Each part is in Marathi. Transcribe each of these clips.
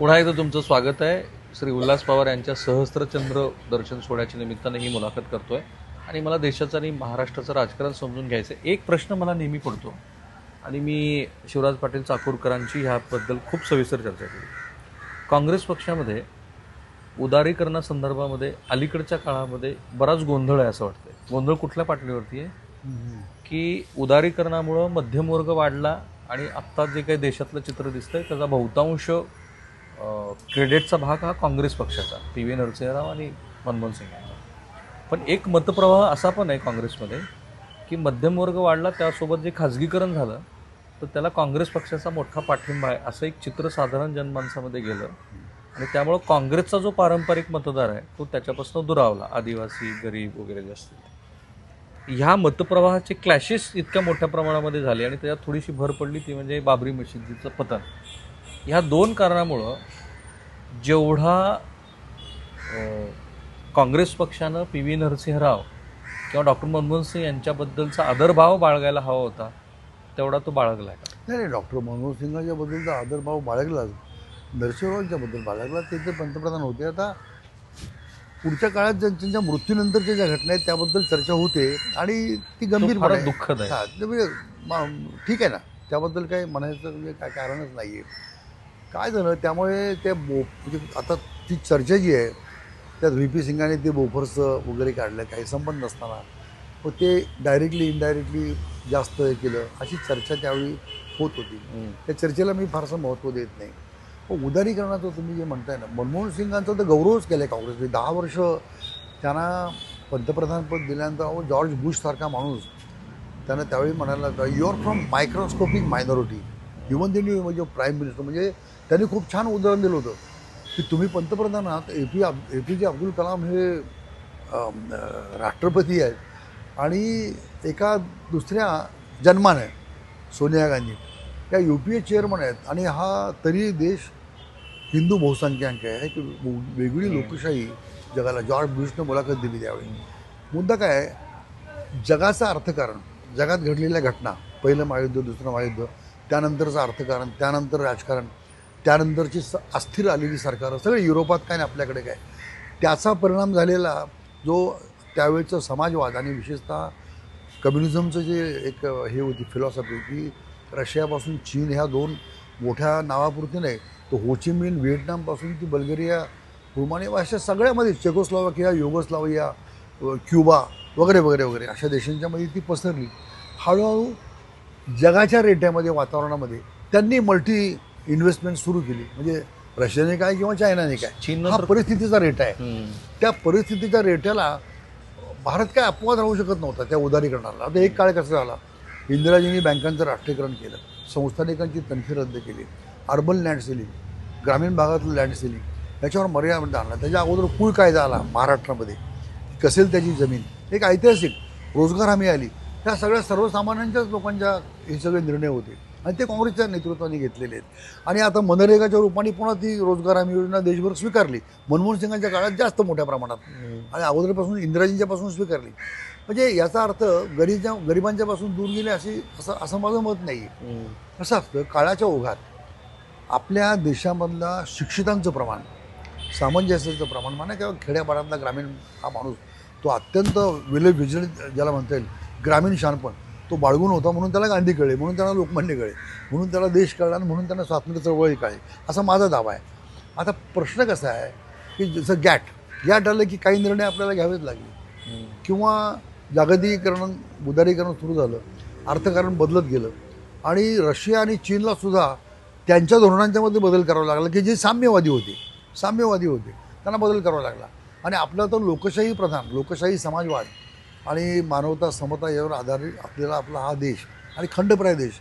पुन्हा एकदा तुमचं स्वागत आहे. श्री उल्हास पवार यांच्या सहस्त्रचंद्र दर्शन सोहळ्याच्या निमित्तानं ही मुलाखत करतोय आणि मला देशाचं आणि महाराष्ट्राचं राजकारण समजून घ्यायचं आहे. एक प्रश्न मला नेहमी पडतो आणि मी शिवराज पाटील चाकूरकरांची ह्याबद्दल खूप सविस्तर चर्चा केली. काँग्रेस पक्षामध्ये उदारीकरणासंदर्भामध्ये अलीकडच्या काळामध्ये बराच गोंधळ आहे असं वाटतंय. गोंधळ कुठल्या पातळीवरती आहे की उदारीकरणामुळं मध्यमवर्ग वाढला आणि आत्ता जे काही देशातलं चित्र दिसतंय त्याचा बहुतांश क्रेडिटचा भाग हा काँग्रेस पक्षाचा, पी.व्ही. नरसिंहराव आणि मनमोहन सिंग यांचा. पण एक मतप्रवाह असा पण आहे काँग्रेसमध्ये की मध्यमवर्ग वाढला, त्यासोबत जे खाजगीकरण झालं तर त्याला काँग्रेस पक्षाचा मोठा पाठिंबा आहे असं एक चित्र साधारण जनमानसामध्ये गेलं आणि त्यामुळं काँग्रेसचा जो पारंपरिक मतदार आहे तो त्याच्यापासून दुरावला, आदिवासी, गरीब वगैरे जे असतील. ह्या मतप्रवाहाचे क्लॅशेस इतक्या मोठ्या प्रमाणामध्ये झाले आणि त्याच्यात थोडीशी भर पडली ती म्हणजे बाबरी मशिदीचं पतन. ह्या दोन कारणामुळं जेवढा काँग्रेस पक्षानं पी.व्ही. नरसिंहराव किंवा डॉक्टर मनमोहन सिंग यांच्याबद्दलचा आदरभाव बाळगायला हवा होता तेवढा तो बाळगला आहे. नाही, डॉक्टर मनमोहन सिंगांच्याबद्दलचा आदरभाव बाळगलाच, नरसिंहरावांच्याबद्दल बाळगला. ते तर पंतप्रधान होते. आता पुढच्या काळात त्यांच्या मृत्यूनंतरच्या ज्या घटना आहेत त्याबद्दल चर्चा होते आणि ती गंभीर फार दुःखद आहे. ठीक आहे ना, त्याबद्दल काही म्हणायचं म्हणजे काय कारणच नाही आहे. काय झालं त्यामुळे ते म्हणजे आता ती चर्चा जी आहे त्यात व्ही.पी. सिंगाने ते बोफर्सचं वगैरे काढलं, काही संबंध नसताना, व ते डायरेक्टली इनडायरेक्टली जास्त हे केलं अशी चर्चा त्यावेळी होत होती. त्या चर्चेला मी फारसं महत्त्व देत नाही. पण उदारीकरणाचं तुम्ही जे म्हणताय ना, मनमोहन सिंगांचा तर गौरवच केला आहे काँग्रेसने. 10 वर्ष त्यांना पंतप्रधानपद दिल्यानंतर अहो जॉर्ज बुशसारखा माणूस त्यानं त्यावेळी म्हणाला you are from microscopic minority even त्यांनी म्हणजे प्राईम मिनिस्टर, म्हणजे त्यांनी खूप छान उदाहरण दिलं होतं की तुम्ही पंतप्रधान आहात, ए.पी.जे. अब्दुल कलाम हे राष्ट्रपती आहेत आणि एका दुसऱ्या जन्माने सोनिया गांधी त्या UPA चेअरमन आहेत आणि हा तरी देश हिंदू बहुसंख्याक आहे की वेगळी लोकशाही जगाला. जॉर्ज बुशनं मुलाखत दिली त्यावेळी. मुद्दा काय आहे, जगाचं अर्थकारण, जगात घडलेल्या घटना, पहिलं महायुद्ध, दुसरं महायुद्ध, त्यानंतरचं अर्थकारण, त्यानंतर राजकारण, त्यानंतरची अस्थिर आलेली सरकारं, सगळे युरोपात काय आणि आपल्याकडे काय, त्याचा परिणाम झालेला जो त्यावेळेचा समाजवाद आणि विशेषतः कम्युनिझमचं जे एक हे होती फिलॉसॉफी की रशियापासून चीन ह्या दोन मोठ्या नावापुरती नाही, तो होचिमिन व्हिएटनामपासून ती बल्गेरिया, रुमानिया, अशा सगळ्यामध्ये चेकोस्लोवाकिया, युगोस्लाविया, क्युबा वगैरे वगैरे वगैरे अशा देशांच्यामध्ये ती पसरली. हळूहळू जगाच्या रेट्यामध्ये, वातावरणामध्ये त्यांनी मल्टी इन्व्हेस्टमेंट सुरू केली. म्हणजे रशियाने काय किंवा चायनाने काय, चीन हा परिस्थितीचा रेटा आहे. त्या परिस्थितीच्या रेट्याला भारत काय अपवाद राहू शकत नव्हता त्या उदारीकरणाला. आता एक काळ कसा झाला, इंदिराजींनी बँकांचं राष्ट्रीयकरण केलं, संस्थानिकांची तनखी रद्द केली, अर्बन लँड सेलिंग, ग्रामीण भागातलं लँड सेलिंग याच्यावर मर्यादा आणला. त्याच्या अगोदर कुळ कायदा आला महाराष्ट्रामध्ये, कसेल त्याची जमीन, एक ऐतिहासिक रोजगार हमी आली. ह्या सगळ्या सर्वसामान्यांच्याच लोकांच्या हे सगळे निर्णय होते आणि ते काँग्रेसच्या नेतृत्वाने घेतलेले आहेत. आणि आता मनरेगाच्या रूपाने पुन्हा ती रोजगार हमी योजना देशभर स्वीकारली, मनमोहन सिंगांच्या काळात जास्त मोठ्या प्रमाणात आणि अगोदरपासून इंदिराजींच्यापासून स्वीकारली. म्हणजे याचा अर्थ गरिबांच्यापासून दूर गेले असं माझं मत नाही आहे. कसं असतं, काळाच्या ओघात आपल्या देशामधला शिक्षितांचं प्रमाण, सामंजस्याचं प्रमाण म्हणा किंवा खेड्यापाड्यातला ग्रामीण हा माणूस तो अत्यंत विजिलंट ज्याला म्हणता येईल, ग्रामीण शहाणपण तो बाळगून होता, म्हणून त्याला गांधी कळले, म्हणून त्याला लोकमान्य कळले, म्हणून त्याला देश कळला आणि म्हणून त्यांना स्वातंत्र्य चळवळी कळली, असा माझा दावा आहे. आता प्रश्न कसा आहे की जसं गॅट आलं की काही निर्णय आपल्याला घ्यावेच लागले किंवा जागतिकीकरण, उदारीकरण सुरू झालं, अर्थकारण बदलत गेलं आणि रशिया आणि चीनला सुद्धा त्यांच्या धोरणांच्यामध्ये बदल करावा लागला की जे साम्यवादी होते त्यांना बदल करावा लागला. आणि आपला तर लोकशाही प्रधान, लोकशाही समाजवाद आणि मानवता समता यावर आधारित आपल्याला आपला हा देश आणि खंडप्राय देश,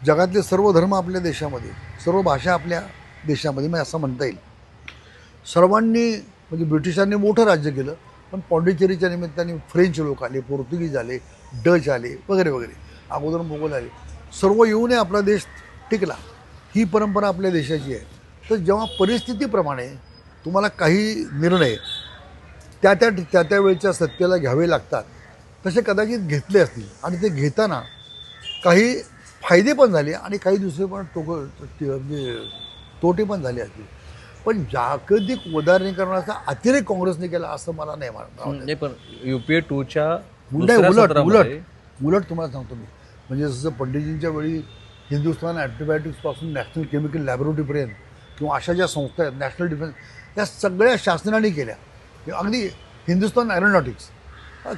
जगातले सर्व धर्म आपल्या देशामध्ये, सर्व भाषा आपल्या देशामध्ये, म्हणजे असं म्हणता येईल. सर्वांनी म्हणजे ब्रिटिशांनी मोठं राज्य केलं, पण पॉंडिचेरीच्या निमित्ताने फ्रेंच लोक आले, पोर्तुगीज आले, डच आले वगैरे वगैरे, अगोदर मोगल आले, सर्व येऊनही आपला देश टिकला. ही परंपरा आपल्या देशाची आहे. तर जेव्हा परिस्थितीप्रमाणे तुम्हाला काही निर्णय त्या वेळच्या सत्तेला घ्यावे लागतात, तसे कदाचित घेतले असतील आणि ते घेताना काही फायदे पण झाले आणि काही दुसरे पण म्हणजे तोटे पण झाले असतील. पण जागतिक उदारीकरणाचा अतिरेक काँग्रेसने केला असं मला नाही वाटत. नाही, पण UPA 2च्या उलट तुम्हाला सांगतो मी, म्हणजे जसं पंडितजींच्या वेळी हिंदुस्थान अँटीबायोटिक्सपासून नॅशनल केमिकल लॅबोरेटरीपर्यंत किंवा अशा ज्या संस्था आहेत नॅशनल डिफेन्स, या सगळ्या शासनाने केल्या. अगदी हिंदुस्थान एरोनॉटिक्स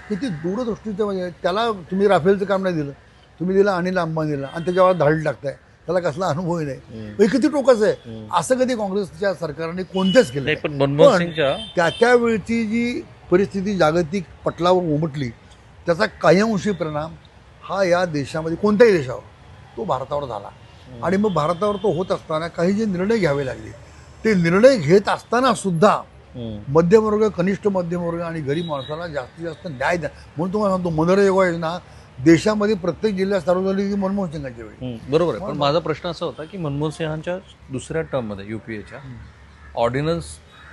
किती दूरदृष्टीचं, म्हणजे त्याला तुम्ही राफेलचं काम नाही दिलं, तुम्ही दिलं अनिल अंबानीला आणि त्याच्यावर धाडी टाकताय, त्याला कसला अनुभवही नाही. हे किती टोकाचं आहे. असं कधी काँग्रेसच्या सरकारने कोणतेच केलं नाही, नाही. पण मनमोहन सिंगच्या त्यावेळची जी परिस्थिती जागतिक पटलावर उमटली, त्याचा काही अंशी परिणाम हा या देशामध्ये कोणत्याही देशावर तो भारतावर झाला. आणि मग भारतावर तो होत असताना काही जे निर्णय घ्यावे लागले, ते निर्णय घेत असताना सुद्धा मध्यमवर्ग, कनिष्ठ मध्यमवर्ग आणि गरीब माणसाला जास्तीत जास्त न्याय द्या. म्हणून तुम्हाला सांगतो, मनरेगा योजना देशामध्ये प्रत्येक जिल्ह्यात चालू झाली की मनमोहन सिंगांच्या वेळी. बरोबर आहे. पण माझा प्रश्न असा होता की मनमोहन सिंहांच्या दुसऱ्या टर्ममध्ये UPAच्या ऑर्डिनन्स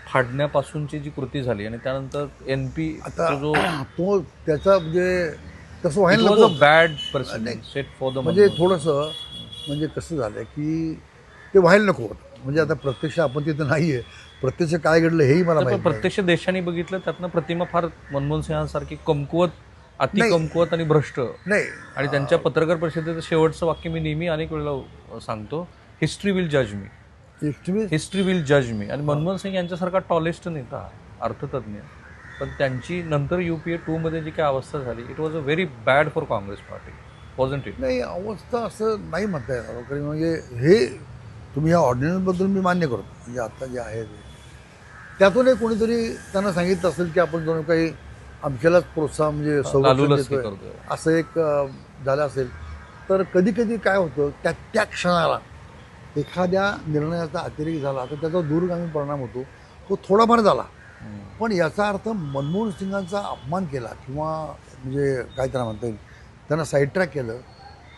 फाडण्यापासूनची जी कृती झाली आणि त्यानंतर NP आता जो तो त्याचा म्हणजे तसं व्हायला नको. Bad president set for the, म्हणजे थोडंसं म्हणजे कसं झालं की ते व्हायला नको होतं. म्हणजे आता प्रत्यक्ष आपण तिथं नाही आहे, प्रत्यक्ष काय घडलं हेही मला माहिती नाही. प्रत्यक्ष देशांनी बघितलं त्यातनं प्रतिमा फार मनमोहन सिंहांसारखी कमकुवत, अति कमकुवत आणि भ्रष्ट नाही. आणि त्यांच्या पत्रकार परिषदेचं शेवटचं वाक्य मी नेहमी अनेक वेळेला सांगतो, हिस्ट्री विल जज मी, हिस्ट्री विल जज मी. आणि मनमोहन सिंग यांच्यासारखा टॉलेस्ट नेता, अर्थतज्ञ, पण त्यांची नंतर UPA 2 मध्ये जी काही अवस्था झाली, it was a very bad for Congress party, wasn't it? नाही, अवस्था असं नाही म्हणता येणार. कारण म्हणजे हे तुम्ही या ऑर्डिनन्सबद्दल मी मान्य करतो, म्हणजे आता जे आहे ते त्यातूनही कोणीतरी त्यांना सांगितलं असेल की आपण जणू काही आमच्यालाच प्रोत्साहन म्हणजे संरक्षण देतोय, असं एक झालं असेल. तर कधी कधी काय होतं, त्या क्षणाला एखाद्या निर्णयाचा अतिरेक झाला तर त्याचा दूरगामी परिणाम होतो. तो थोडाफार झाला, पण याचा अर्थ मनमोहन सिंगांचा अपमान केला किंवा म्हणजे काय त्यांना म्हणता येईल, त्यांना साईड ट्रॅक केलं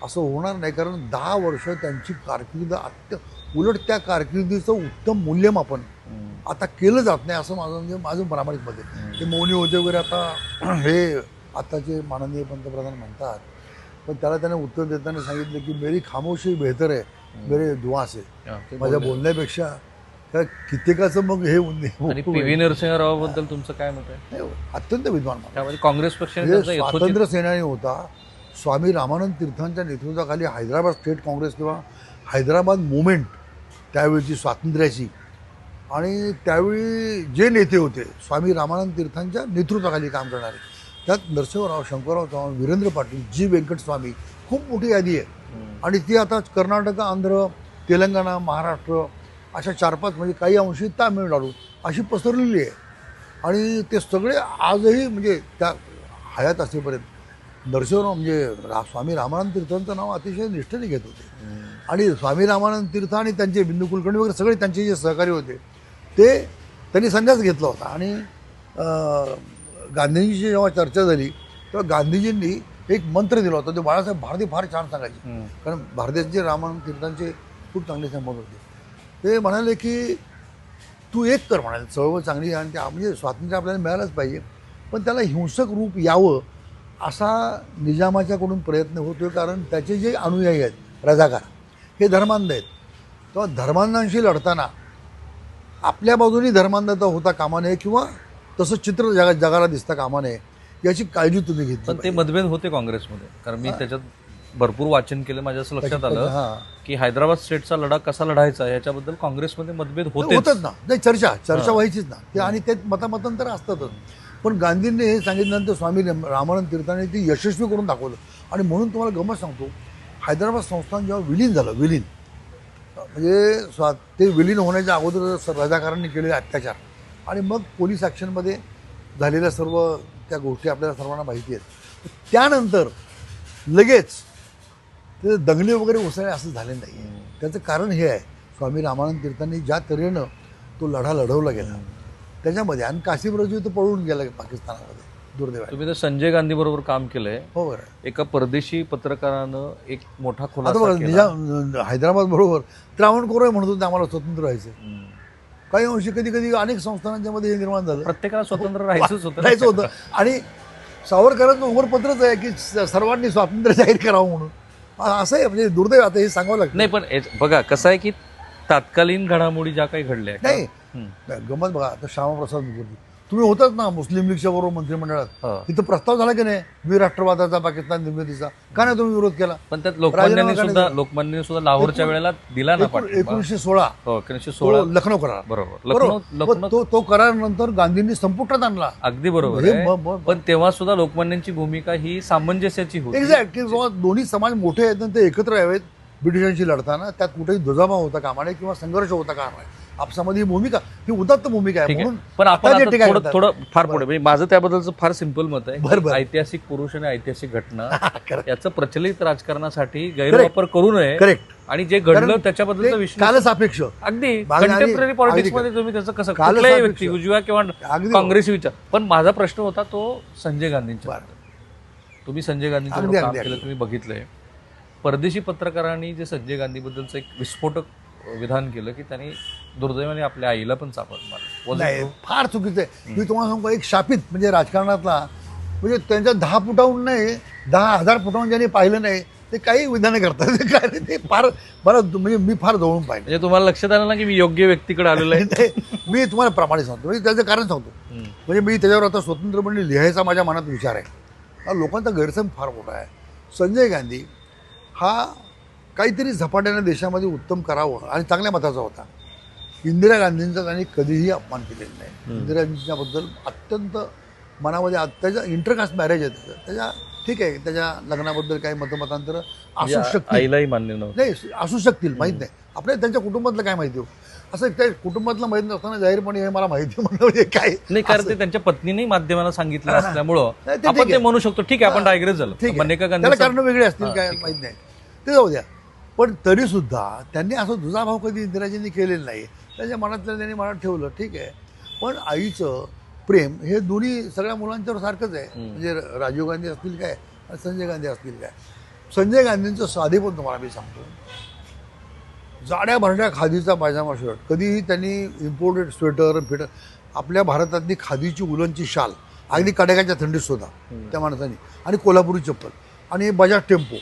असं होणार नाही. कारण 10 वर्ष त्यांची कारकीर्द उलट त्या कारकिर्दीचं उत्तम मूल्यमापन आता केलं जात नाही असं माझं प्रामाणिक मत आहे. ते मौनी होते वगैरे आता हे आताचे माननीय पंतप्रधान म्हणतात, पण त्याला त्याने उत्तर देताना सांगितलं की मेरी खामोशी बेहतर आहे मेरे दुआ से. माझ्या बोलण्यापेक्षा कित्येकाचं मग हे PV नरसिंहरावाबद्दल तुमचं काय मत आहे? अत्यंत विद्वान माणूस. काँग्रेस पक्षाने स्वातंत्र्य सेनानी होता. स्वामी रामानंद तीर्थांच्या नेतृत्वाखाली हैदराबाद स्टेट काँग्रेस किंवा हैदराबाद मुवमेंट त्यावेळीची स्वातंत्र्याची, आणि त्यावेळी जे नेते होते स्वामी रामानंद तीर्थांच्या नेतृत्वाखाली काम करणारे, त्यात नरसिंहराव, शंकरराव चव्हाण, वीरेंद्र पाटील, G. वेंकटस्वामी, खूप मोठी यादी आहे. आणि ती आता कर्नाटक, आंध्र, तेलंगणा, महाराष्ट्र अशा 4-5 म्हणजे काही अंशी तामिळनाडू अशी पसरलेली आहे. आणि ते सगळे आजही म्हणजे त्या हयात असेपर्यंत नरसिंहराव म्हणजे स्वामी रामानंद तीर्थांचं नाव अतिशय निष्ठेने घेत होते. आणि स्वामी रामानंद तीर्थ आणि त्यांचे बिंदू कुलकर्णी वगैरे सगळे त्यांचे जे सहकारी होते ते त्यांनी संन्यास घेतला होता. आणि गांधींची जेव्हा चर्चा झाली तेव्हा गांधीजींनी एक मंत्र दिला होता. ते बाळासाहेब भारती फार छान सांगायचे, कारण भारतीयांचे रामानंद तीर्थांचे खूप चांगले संबंध होते. ते म्हणाले की तू एक कर, म्हणाले चळवळ चांगली, आणि त्या म्हणजे स्वातंत्र्य आपल्याला मिळालंच पाहिजे, पण त्याला हिंसक रूप यावं असा निजामाच्याकडून प्रयत्न होतोय. कारण त्याचे जे अनुयायी आहेत रजाकार हे धर्मांध आहेत. तेव्हा धर्मांधांशी लढताना आपल्या बाजूनी धर्मांधता होता कामा नये किंवा तसं चित्र जगाला दिसता कामा नये, याची काळजी तुम्ही घेतली. पण ते मतभेद होते काँग्रेसमध्ये, कारण मी त्याच्यात भरपूर वाचन केलं. माझ्या असं लक्षात आलं की हैदराबाद स्टेटचा लढा कसा लढायचा याच्याबद्दल काँग्रेसमध्ये मतभेद होतच ना. नाही, चर्चा व्हायचीच ना ते, आणि ते मतामतांतर असतातच. पण गांधींनी हे सांगितल्यानंतर स्वामी रामानंद तीर्थांनी ती यशस्वी करून दाखवलं. आणि म्हणून तुम्हाला गमत सांगतो, हैदराबाद संस्थान जेव्हा विलीन झालं, म्हणजे ते विलीन होण्याच्या अगोदर रजाकारांनी केलेले अत्याचार आणि मग पोलीस ॲक्शनमध्ये झालेल्या सर्व त्या गोष्टी आपल्याला सर्वांना माहिती आहेत. त्यानंतर लगेच ते दंगली वगैरे उसळले असं झाले नाही. त्याचं कारण हे आहे, स्वामी रामानंद तीर्थांनी ज्या तऱ्हेनं तो लढा लढवला गेला त्याच्यामध्ये, आणि कासिम रजवी तर पळून गेला पाकिस्तानामध्ये दुर्दैवाने. तुम्ही तर संजय गांधी बरोबर काम केलंय. हो बरं. एका परदेशी पत्रकारानं एक मोठा आता खुलासा बघा, केला. हैदराबाद बरोबर त्रावणकोर म्हणत होते आम्हाला स्वतंत्र राहायचं. काही अंशी कधी कधी अनेक संस्थानांच्या मध्ये हे निर्माण झालं, प्रत्येकाला स्वतंत्र राहायचंच होतं. आणि सावरकरांचं उमरपत्रच आहे की सर्वांनी स्वातंत्र्य जाहीर करावं म्हणून. असं आहे, म्हणजे दुर्दैव आता हे सांगावं लागतं. नाही, पण बघा कसं आहे की तात्कालीन घडामोडी ज्या काही घडल्या नाही, गमत बघा, आता श्यामाप्रसाद मुखर्जी तुम्ही होतात ना मुस्लिम लीगच्या बरोबर मंत्रिमंडळात, तिथं प्रस्ताव झाला की नाही विराष्ट्रवादाचा, पाकिस्तान निर्मितीचा, का नाही तुम्ही विरोध केला? पण त्यात लोकमान्यांनी सुद्धा लाहोरच्या वेळेला दिला ना 1916 लखनौ करार, बरोबर. तो करार नंतर गांधींनी संपुष्टात आणला. अगदी बरोबर आहे. पण तेव्हा सुद्धा लोकमान्यांची भूमिका ही सामंजस्याची होती. एक्झॅक्ट, दोन्ही समाज मोठे आहेत ते एकत्र यावेत ब्रिटिशांशी लढताना, त्यात कुठेही दुजाभाव होता कामा नये किंवा संघर्ष होता कामा नये. आपसामध्ये ही भूमिका, ही उदात्त भूमिका आहे. म्हणून पण आपण थोडं फार पुढे, माझं त्याबद्दलचं फार सिंपल मत आहे. ऐतिहासिक पुरुष आणि ऐतिहासिक घटना याचं प्रचलित राजकारणासाठी गैरवापर करू नये. करेक्ट. आणि जे घडलं त्याच्याबद्दलचा विश्वास कालच अपेक्ष अगदी कंटेम्पररी पॉलिटिक्स मध्ये तुम्ही त्याचं कसं कुठल्याही व्यक्ती उजव्या किंवा काँग्रेस विचार. पण माझा प्रश्न होता तो संजय गांधींचा. तुम्ही संजय गांधींचं काम केलं, तुम्ही बघितलंय. परदेशी पत्रकारांनी जे संजय गांधीबद्दलचं एक विस्फोटक विधान केलं की त्यांनी दुर्दैवाने आपल्या आईला पण चापत मारलं. फार चुकीचं आहे. मी तुम्हाला सांगतो, एक शापित म्हणजे राजकारणातला, म्हणजे त्यांच्या 10 फुटाहून नाही 10,000 फुटाहून ज्यांनी पाहिलं नाही ते काही विधाने करतात. काय ते फार बरं, म्हणजे मी फार जवळून पाहिलं. म्हणजे तुम्हाला लक्षात आलं ना की मी योग्य व्यक्तीकडे आलेलो आहे. मी तुम्हाला प्रामाणिक सांगतो, म्हणजे त्याचं कारण सांगतो. म्हणजे मी त्याच्यावर आता स्वतंत्रपणे लिहायचा माझ्या मनात विचार आहे. लोकांचा गैरसमज फार मोठा आहे. संजय गांधी हा काहीतरी झपाट्याने देशामध्ये उत्तम करावं आणि चांगल्या मताचा होता. इंदिरा गांधींचा त्यांनी कधीही अपमान केलेला नाही. इंदिरा गांधींच्याबद्दल अत्यंत मनामध्ये, त्याच्या इंटरकास्ट मॅरेज आहे त्याच्या, ठीक आहे, त्याच्या लग्नाबद्दल काही मतमतांतर असू शकतील, आईलाही मान्य नाही असू शकतील, माहीत नाही. आपल्याला त्यांच्या कुटुंबातलं काय माहिती हो, असं त्या कुटुंबातलं माहीत नसताना जाहीरपणे हे मला माहिती म्हणणं म्हणजे काय नाही. कारण ते त्यांच्या पत्नीने माध्यमाला सांगितलं असल्यामुळं आपण ते म्हणू शकतो, ठीक आहे आपण डायग्रेस झालो. त्याला कारण वेगळे असतील काय माहीत नाही, ते जाऊ द्या. पण तरी सुद्धा त्यांनी असं दुजाभाव कधी इंदिराजींनी केलेलं नाही. त्याच्या मनातलं त्यांनी मनात ठेवलं, ठीक आहे. पण आईचं प्रेम हे दोन्ही सगळ्या मुलांच्यावर सारखंच आहे. म्हणजे राजीव गांधी असतील काय, संजय गांधी असतील काय. संजय गांधींचं साधे पण तुम्हाला मी सांगतो, जाड्या भरड्या खादीचा पायजामा शर्ट, कधीही त्यांनी इम्पोर्टेड स्वेटर फिटर, आपल्या भारतातली खादीची उलनची शाल, अगदी कडाक्याच्या थंडीत सुद्धा त्या माणसांनी, आणि कोल्हापुरी चप्पल, आणि बजाज टेम्पो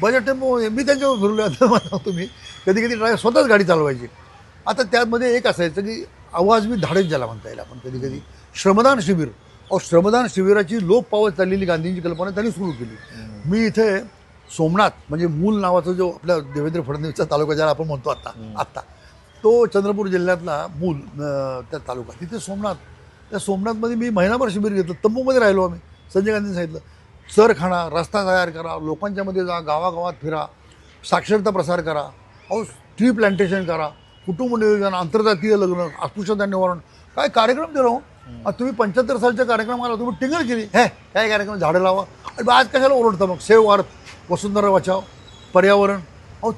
मी त्यांच्यावर फिरलो. आता मला तुम्ही कधी कधी स्वतःच गाडी चालवायची. आता त्यामध्ये एक असायचं की आवाज मी धाडस ज्याला म्हणता येईल आपण, कधी कधी श्रमदान शिबिर. श्रमदान शिबिराची लोप पावत चाललेली गांधींची कल्पना त्यांनी सुरू केली. मी इथे सोमनाथ म्हणजे मूल नावाचा जो आपल्या देवेंद्र फडणवीसचा तालुका ज्याला आपण म्हणतो आत्ता तो चंद्रपूर जिल्ह्यातला मूल त्या तालुका, तिथे सोमनाथ, त्या सोमनाथमध्ये मी महिनाभर शिबिर घेतलं. तंबूमध्ये राहिलो आम्ही. संजय गांधींनी सांगितलं चर खाणा, रस्ता तयार करा, लोकांच्या मध्ये जा, गावागावात फिरा, साक्षरता प्रसार करा, ट्री प्लांटेशन करा, कुटुंब नियोजन, आंतरजातीय लग्न, अस्पृश्यता निवारण, काय कार्यक्रम दिला हो. तुम्ही 75 सालच्या कार्यक्रमाला तुम्ही टिंगल केली, हे काय कार्यक्रम, झाडं लावा, आज कशाला ओरडता मग, सेव्ह अर्थ, वसुंधरा बचाव, पर्यावरण.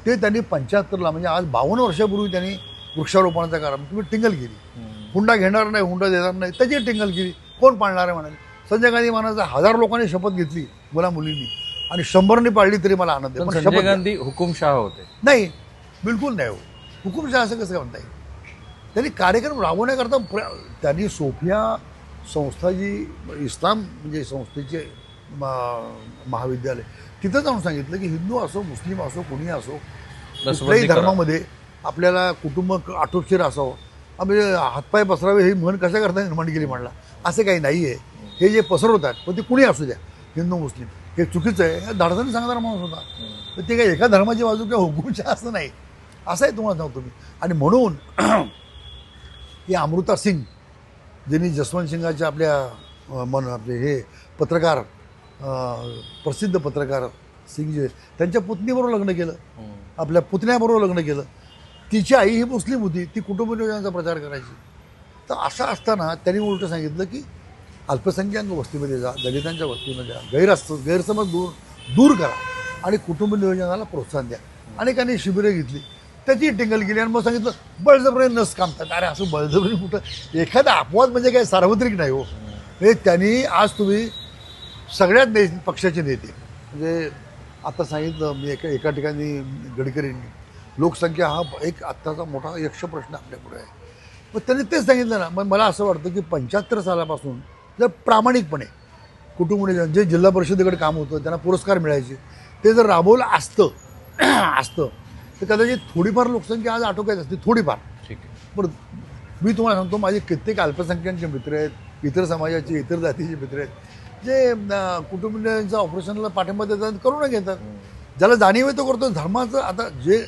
ते त्यांनी 75ला म्हणजे आज 52 वर्षापूर्वी त्यांनी वृक्षारोपणाचा कार्यक्रम, तुम्ही टिंगल केली. हुंडा घेणार नाही, हुंडा देणार नाही, त्याची टिंगल केली. कोण पाळणार आहे म्हणाले. संजय गांधी महाराज 1000 लोकांनी शपथ घेतली मुला मुलींनी, आणि 100नी पाळली तरी मला आनंद आहे. संजय गांधी हुकुमशाह होते? नाही, बिलकुल नाही हो. हुकुमशाह असं कसं काय म्हणता येईल. त्यांनी कार्यक्रम राबवण्याकरता त्यांनी सोफिया संस्था जी इस्लाम म्हणजे संस्थेचे महाविद्यालय, तिथं जाऊन सांगितलं की हिंदू असो, मुस्लिम असो, कोणी असो, कुठल्याही धर्मामध्ये आपल्याला कुटुंब आटोपशीर असावं, म्हणजे हातपाय पसरावे ही म्हण कशा करता निर्माण केली म्हणला. असं काही नाही आहे. हे जे पसरवतात पण ते कुणी असू द्या, हिंदू मुस्लिम, हे चुकीचं आहे. हे धाडसाने सांगणारा माणूस होता. तर ते काही एका धर्माची बाजू किंवा हुकुमशाह असं नाही, असं आहे तुम्हाला सांगतो मी. आणि म्हणून हे अमृता सिंग ज्यांनी जसवंत सिंगाच्या आपले हे पत्रकार, प्रसिद्ध पत्रकार सिंग जे, त्यांच्या पुतणीबरोबर लग्न केलं, आपल्या पुतण्याबरोबर लग्न केलं. तिची आई ही मुस्लिम होती, ती कुटुंब नियोजनाचा प्रचार करायची. तर असं असताना त्यांनी उलटं सांगितलं की अल्पसंख्याक वस्तीमध्ये जा, दलितांच्या वस्तीमध्ये जा, गैरसमज दूर करा आणि कुटुंब नियोजनाला प्रोत्साहन द्या. अनेकांनी शिबिरे घेतली, त्याची टिंगल केली, आणि मग सांगितलं बळजबरीने नस कामतात. अरे असं बळजबरी कुठं, एखादा अपवाद म्हणजे काही सार्वत्रिक नाही हो. म्हणजे त्यांनी आज तुम्ही सगळ्याच पक्षाचे नेते, म्हणजे आता सांगितलं मी एका ठिकाणी गडकरींनी, लोकसंख्या हा एक आत्ताचा मोठा यक्ष प्रश्न आपल्यापुढे आहे. मग त्यांनी तेच सांगितलं ना. मग मला असं वाटतं की 75 सालापासून जर प्रामाणिकपणे कुटुंब नियोजन, जे जिल्हा परिषदेकडे काम होतं त्यांना पुरस्कार मिळायचे, ते जर राबवलं असतं तर कदाचित थोडीफार लोकसंख्या आज आटोक्यात असते, थोडीफार. ठीक आहे. पण मी तुम्हाला सांगतो, माझे कित्येक अल्पसंख्याकांचे मित्र आहेत, इतर समाजाचे, इतर जातीचे मित्र आहेत, जे कुटुंबियांच्या ऑपरेशनला पाठिंबा देतात, करून घेतात. ज्याला जाणीव आहे तो करतो. धर्माचं आता जे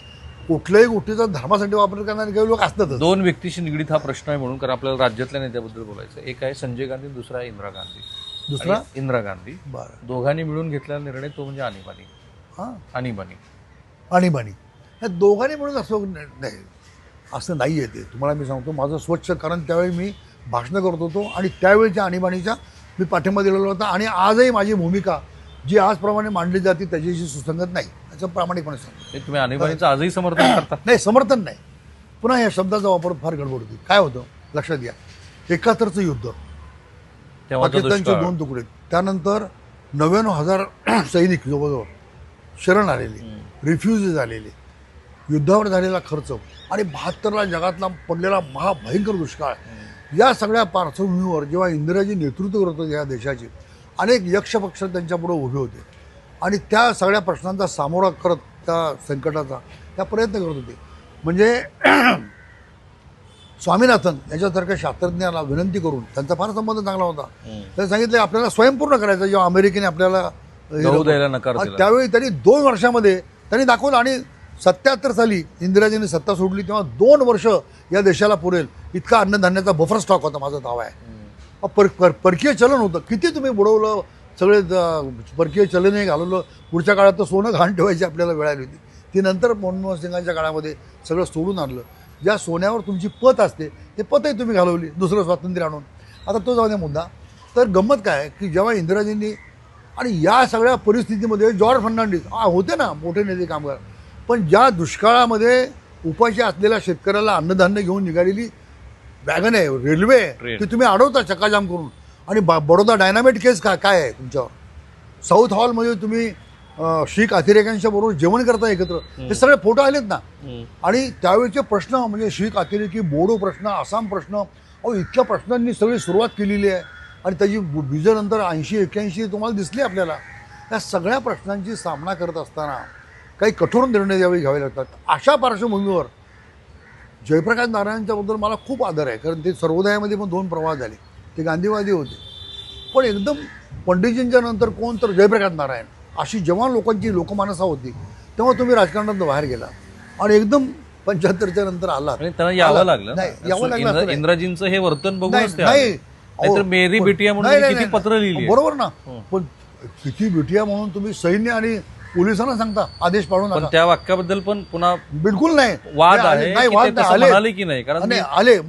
कुठल्याही गोष्टीचा धर्मासाठी वापर करणारे काही लोक असतातच. दोन व्यक्तीशी निगडीत हा प्रश्न आहे म्हणून, कारण आपल्याला राज्यातल्या नेत्याबद्दल बोलायचं. एक आहे संजय गांधी, दुसरा आहे इंदिरा गांधी. दुसरा इंदिरा गांधी. बरं. दोघांनी मिळून घेतलेला निर्णय तो म्हणजे आणीबाणी. हां, आणीबाणी. आणीबाणी ह्या दोघांनी म्हणून असं नाही, असं नाही आहे ते. तुम्हाला मी सांगतो, माझं स्वच्छ, कारण त्यावेळी मी भाषणं करत होतो आणि त्यावेळीच्या आणीबाणीच्या मी पाठिंबा दिलेला होता. आणि आजही माझी भूमिका जी आजप्रमाणे मांडली जाते त्याच्याशी सुसंगत नाही, याचं प्रामाणिकपणे सांगतो. हे तुम्ही आणीबाणीचं आजही समर्थन करता? नाही, समर्थन नाही. पुन्हा या शब्दाचा वापर फार गडबड होती. काय होतं लक्षात घ्या, 71चं युद्ध, पाकिस्तानचे 2 तुकडे, त्यानंतर 99,000 सैनिक जवळजवळ शरण आलेले, रिफ्युजी झालेले, युद्धावर झालेला खर्च आणि 72ला जगातला पडलेला महाभयंकर दुष्काळ, या सगळ्या पार्श्वभूमीवर जेव्हा इंदिराजी नेतृत्व करत होते या देशाचे, अनेक यक्षपक्ष त्यांच्यापुढे उभे होते आणि त्या सगळ्या प्रश्नांचा सामोरा करत त्या संकटाचा त्या प्रयत्न करत होते. म्हणजे स्वामीनाथन याच्यासारख्या शास्त्रज्ञाला विनंती करून, त्यांचा फार संबंध चांगला होता, त्यांनी सांगितलं आपल्याला स्वयंपूर्ण करायचं. जेव्हा अमेरिकेने आपल्याला द्यायला नकार दिला, त्यावेळी त्यांनी 2 वर्षामध्ये त्यांनी दाखवलं. आणि 77 साली इंदिराजींनी सत्ता सोडली तेव्हा 2 वर्ष या देशाला पुरेल इतका अन्नधान्याचा बफर स्टॉक होता. माझा दावा आहे. परकीय चलन होतं, किती तुम्ही बुडवलं, सगळे परकीय चलनही घालवलं. पुढच्या काळात तर सोनं घाण ठेवायची आपल्याला वेळ आली होती. ती नंतर मनमोहन सिंगांच्या काळामध्ये सगळं सोडून आणलं. ज्या सोन्यावर तुमची पत असते ते पतही तुम्ही घालवली दुसरं स्वातंत्र्य आणून. आता तो जाऊ द्या मुद्दा. तर गंमत काय की जेव्हा इंदिराजींनी, आणि या सगळ्या परिस्थितीमध्ये जॉर्ज फर्नांडिस होते ना, मोठे नेते कामगार, पण ज्या दुष्काळामध्ये उपाशी असलेल्या शेतकऱ्याला अन्नधान्य घेऊन निघालेली वॅगन आहे, रेल्वे, ती तुम्ही अडवता चक्काजाम करून. आणि बडोदा डायनामाइट केस काय आहे तुमच्यावर, साऊथ हॉलमध्ये तुम्ही शीख अतिरेक्यांच्या बरोबर जेवण करता एकत्र, हे सगळे फोटो आलेत ना. आणि त्यावेळेचे प्रश्न म्हणजे शीख अतिरेकी, बोडो प्रश्न, आसाम प्रश्न, इतक्या प्रश्नांनी सगळी सुरुवात केलेली आहे. आणि त्याची बीजनंतर 80-81 तुम्हाला दिसली आपल्याला. या सगळ्या प्रश्नांची सामना करत असताना काही कठोर निर्णय यावेळी घ्यावे लागतात. अशा पार्श्वभूमीवर जयप्रकाश नारायणच्याबद्दल मला खूप आदर आहे, कारण ते सर्वोदयामध्ये पण 2 प्रवाह झाले, ते गांधीवादी होते. पण एकदम पंडितजींच्या नंतर कोण तर जयप्रकाश नारायण, अशी जेव्हा लोकांची लोकमानसा होती तेव्हा तुम्ही राजकारणात बाहेर गेला आणि एकदम 75च्या नंतर आला. त्यांना यावं लागलं. नाही, यावं लागलं. इंदिराजींचं हे वर्तन बघूनच ते नाही, नाहीतर मेरी बिटिया म्हणून किती पत्र लिहिली, बरोबर ना. पण किती बिटिया म्हणून तुम्ही सैन्य आणि पोलिसांना सांगता आदेश पाळून. पण त्या वाक्याबद्दल पण पुन्हा बिलकुल नाही वाद आहे, नाही, वाद म्हणाले की नाही, कारण आले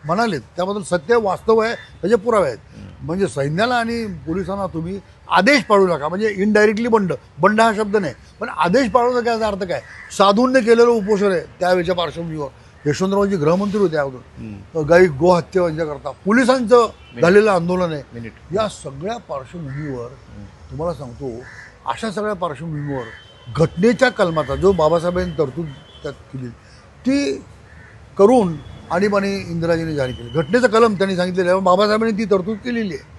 म्हणालेत त्याबद्दल सत्य वास्तव आहे, त्याचे पुरावे आहेत. म्हणजे सैन्याला आणि पोलिसांना तुम्ही आदेश पाळू नका, म्हणजे इनडायरेक्टली बंड हा शब्द नाही, पण आदेश पाळू नका याचा अर्थ काय, साधूंनी केलेलं उपोषण आहे. त्यावेळेच्या पार्श्वभूमीवर यशवंतरावजी गृहमंत्री होते अगोदर, गाई गोहत्या करता पोलिसांचं झालेलं आंदोलन आहे. या सगळ्या पार्श्वभूमीवर तुम्हाला सांगतो, अशा सगळ्या पार्श्वभूमीवर घटनेच्या कलमाचा जो बाबासाहेबांनी तरतूद त्यात केली ती करून आणीबाणी इंदिराजींनी जारी केली. घटनेचा कलम त्यांनी सांगितलेलं आहे, बाबासाहेबांनी ती तरतूद केलेली आहे.